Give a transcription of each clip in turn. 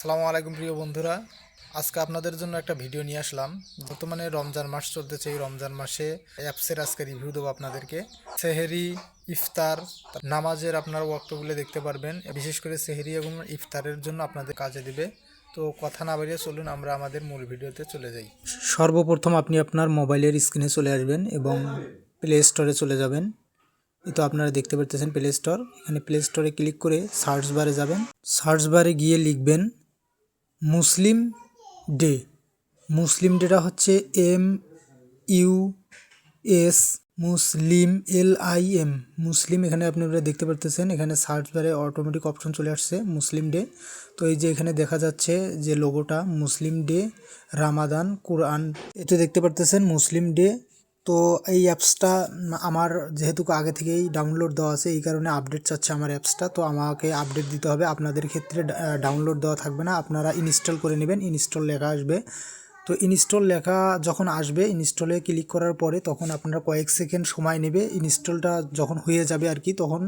আসসালামু আলাইকুম প্রিয় বন্ধুরা। আজকে আপনাদের জন্য একটা ভিডিও নিয়ে আসলাম। বর্তমানে রমজান মাস চলতেছে। এই রমজান মাসে অ্যাপসের আজকে রিভিউ দেবো আপনাদেরকে। সেহেরি, ইফতার, নামাজের আপনার ওয়াক্তগুলো দেখতে পারবেন। বিশেষ করে সেহেরি এবং ইফতারের জন্য আপনাদের কাজে দিবে। তো কথা না বাড়িয়ে চলুন আমরা আমাদের মূল ভিডিওতে চলে যাই। সর্বপ্রথম আপনি আপনার মোবাইলের স্ক্রিনে চলে আসবেন এবং প্লে স্টোরে চলে যাবেন। তো আপনারা দেখতে পাচ্ছেন প্লে স্টোর। এখানে প্লে স্টোরে ক্লিক করে সার্চ বারে যাবেন। সার্চ বারে গিয়ে লিখবেন মুসলিম ডে। মুসলিম ডেটা হচ্ছে MUS মুসলিম LIM মুসলিম। এখানে আপনারা দেখতে পাচ্ছেন এখানে সার্চ বারে অটোমেটিক অপশন চলে আসছে মুসলিম ডে। তো এই যে এখানে দেখা যাচ্ছে যে লোগোটা মুসলিম ডে রামাদান কোরআন, এতে দেখতে পাচ্ছেন মুসলিম ডে। তো এই অ্যাপসটা আমার যেহেতু আগে থেকেই ডাউনলোড দেওয়া আছে, এই কারণে আপডেট চাচ্ছে আমার অ্যাপসটা। তো আমাকে আপডেট দিতে হবে। আপনাদের ক্ষেত্রে ডাউনলোড দেওয়া থাকবে না, আপনারা ইনস্টল করে নেবেন। ইনস্টল লেখা আসবে। তো ইনস্টল লেখা যখন আসবে, ইনস্টলে ক্লিক করার পরে তখন আপনারা কয়েক সেকেন্ড সময় নেবে। ইনস্টলটা যখন হয়ে যাবে আর কি, তখন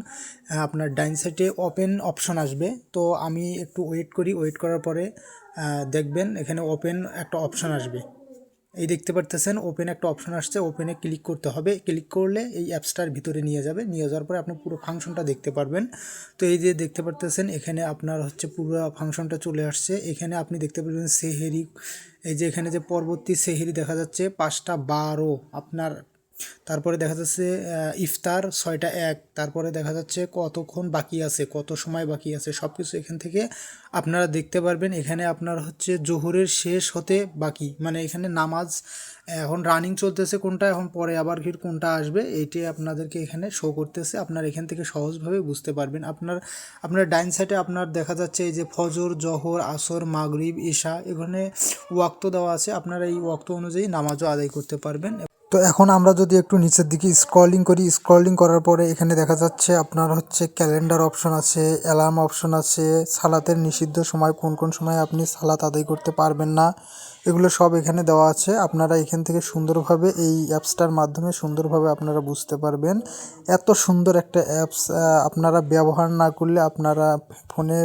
আপনার ডাইন সাইডে ওপেন অপশন আসবে। তো আমি একটু ওয়েট করি। ওয়েট করার পরে দেখবেন এখানে ওপেন একটা অপশন আসবে। এই দেখতে পারতেছেন ওপেন একটা অপশন আসছে। ওপেনে ক্লিক করতে হবে। ক্লিক করলে এই অ্যাপসটার ভিতরে নিয়ে যাবে। নিয়ে যাওয়ার পরে আপনি পুরো ফাংশনটা দেখতে পারবেন। তো এই যে দেখতে পারতেছেন এখানে আপনার হচ্ছে পুরো ফাংশনটা চলে আসছে। এখানে আপনি দেখতে পারবেন সেহেরি। এই যে এখানে যে পরবর্তী সেহেরি দেখা যাচ্ছে 5টা 12 আপনার। তারপরে দেখা যাচ্ছে ইফতার 6টা 1। তারপরে দেখা যাচ্ছে কতক্ষণ বাকি আছে, কত সময় বাকি আছে, সব কিছু এখান থেকে আপনারা দেখতে পারবেন। এখানে আপনার হচ্ছে জোহরের শেষ হতে বাকি, মানে এখানে নামাজ এখন রানিং চলতেছে কোনটা, এখন পরে আবার কোনটা আসবে, এইটাই আপনাদেরকে এখানে শো করতেছে। আপনার এখান থেকে সহজভাবে বুঝতে পারবেন। আপনার ডাইন সাইডে আপনার দেখা যাচ্ছে এই যে ফজর, জোহর, আসর, মাগরিব, ইশা, এখানে ওয়াক্ত দেওয়া আছে। আপনারা এই ওয়াক্ত অনুযায়ী নামাজও আদায় করতে পারবেন। তো এখন আমরা যদি একটু নিচের দিকে স্ক্রলিং করি, স্ক্রলিং করার পরে এখানে দেখা যাচ্ছে আপনার হচ্ছে ক্যালেন্ডার অপশন আছে, অ্যালার্ম অপশন আছে, সালাতের নিষিদ্ধ সময়, কোন কোন সময় আপনি সালাত আদায় করতে পারবেন না, এগুলো সব এখানে দেওয়া আছে। আপনারা এখান থেকে সুন্দরভাবে এই অ্যাপসটার মাধ্যমে সুন্দরভাবে আপনারা বুঝতে পারবেন। এত সুন্দর একটা অ্যাপস আপনারা ব্যবহার না করলে, আপনারা ফোনে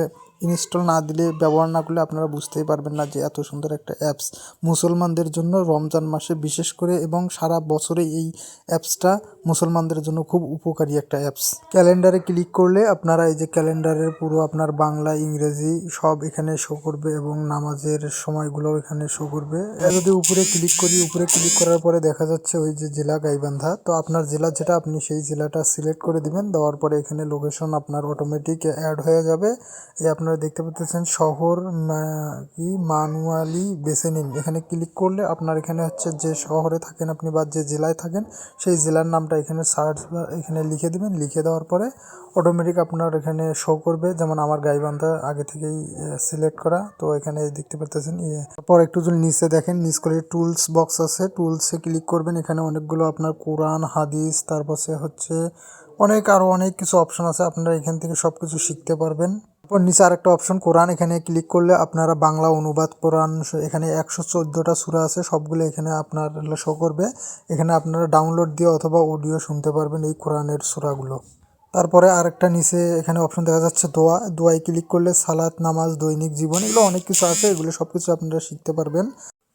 ইনস্টল না দিলে, ব্যবহার না করলে আপনারা বুঝতেই পারবেন না যে এত সুন্দর একটা অ্যাপস মুসলমানদের জন্য রমজান মাসে বিশেষ করে, এবং সারা বছরে এই অ্যাপসটা মুসলমানদের জন্য খুব উপকারী একটা অ্যাপস। ক্যালেন্ডারে ক্লিক করলে আপনারা এই যে ক্যালেন্ডারের পুরো আপনার বাংলা, ইংরেজি সব এখানে শো করবে এবং নামাজের সময়গুলো এখানে শো করবে। যদি উপরে ক্লিক করি, উপরে ক্লিক করার পরে দেখা যাচ্ছে ওই যে জেলা গাইবান্ধা। তো আপনার জেলা যেটা, আপনি সেই জেলাটা সিলেক্ট করে দিবেন। দেওয়ার পরে এখানে লোকেশন আপনার অটোমেটিক অ্যাড হয়ে যাবে। এই আপনারা দেখতে পাচ্ছেন শহর কি ম্যানুয়ালি বেছে নিন। এখানে ক্লিক করলে আপনার এখানে হচ্ছে যে শহরে থাকেন আপনি বা যে জেলায় থাকেন সেই জেলার নামটা এখানে সার্চ বা এখানে লিখে দিবেন। লিখে দেওয়ার পরে অটোমেটিক আপনার এখানে শো করবে। যেমন আমার গাইবান্ধা আগে থেকেই সিলেক্ট করা। তো এখানে দেখতে পাচ্ছেন তারপর একটু যদি নিচে দেখেন, নিচ করে টুলস বক্স আছে, টুলসে ক্লিক করবেন। এখানে অনেকগুলো আপনার কোরআন, হাদিস, তারপরে হচ্ছে আরও অনেক কিছু অপশন আছে। আপনারা এখান থেকে সব কিছু শিখতে পারবেন। তারপর নিচে আরেকটা অপশন কোরআন, এখানে ক্লিক করলে আপনারা বাংলা অনুবাদ কোরআন, এখানে 114টা সূরা আছে, সবগুলো এখানে আপনার শো করবে। এখানে আপনারা ডাউনলোড দিয়ে অথবা অডিও শুনতে পারবেন এই কোরআনের সূরাগুলো। তারপরে আরেকটা নিচে এখানে অপশন দেখা যাচ্ছে দোয়া। দোয়ায় ক্লিক করলে সালাত, নামাজ, দৈনিক জীবন, এগুলো অনেক কিছু আছে। এগুলো সব কিছু আপনারা শিখতে পারবেন।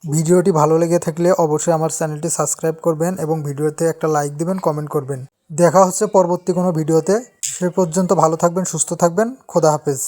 ভিডিওটি ভালো লেগে থাকলে অবশ্যই আমার চ্যানেলটি সাবস্ক্রাইব করবেন এবং ভিডিওতে একটা লাইক দিবেন, কমেন্ট করবেন। দেখা হচ্ছে পরবর্তী কোনো ভিডিওতে। সে পর্যন্ত ভালো থাকবেন, সুস্থ থাকবেন। খোদা হাফেজ।